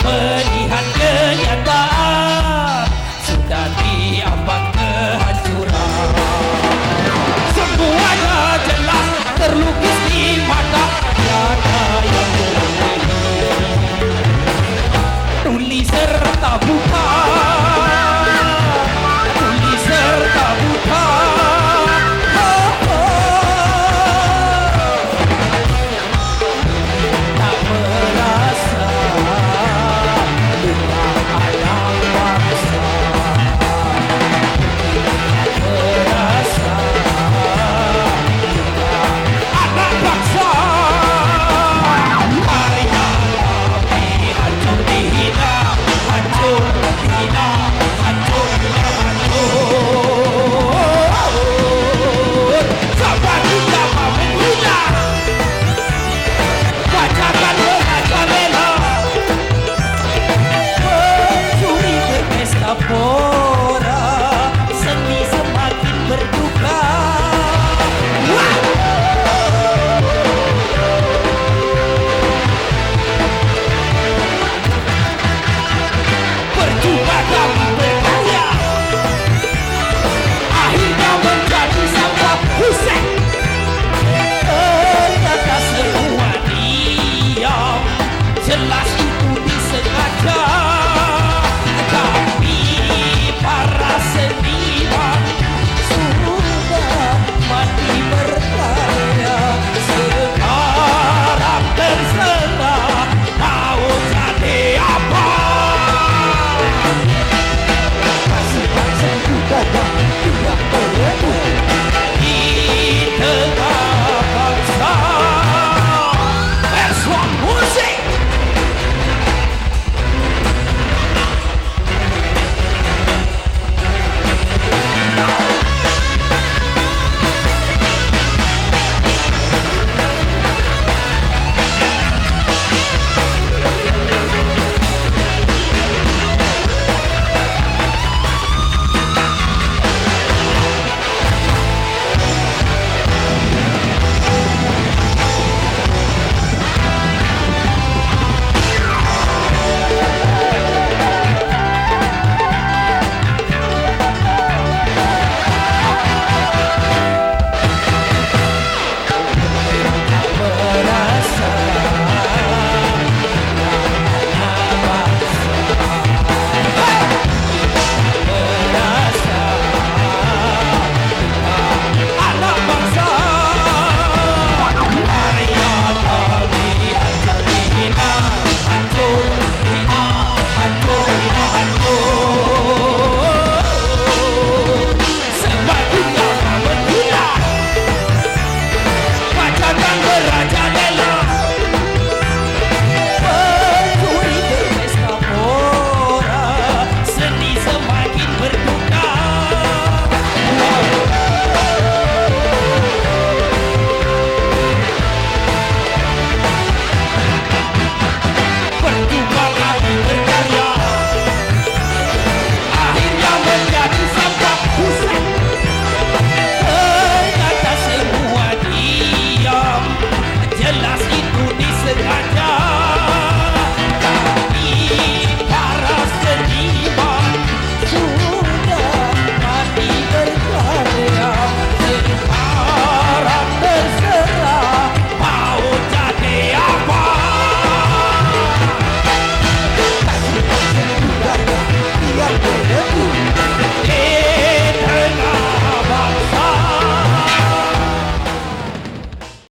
Melihat kenyataan sudah diambang kehancuran. Semuanya jelas terlukis di mata, tiada yang boleh tulis serta buka, tulis serta buka. Tak merasa luka anak bangsa, merasa luka anak bangsa. Karya kami hancur dihina, hancur dihina, hancur hancur. Sampai kita menghina, bacakan merajalela, pencuri berpesta pora, seni semakin berduka. Wah! Percuma kami berkarya, akhirnya menjadi sampah pusat. Ternyata semua diam, jelas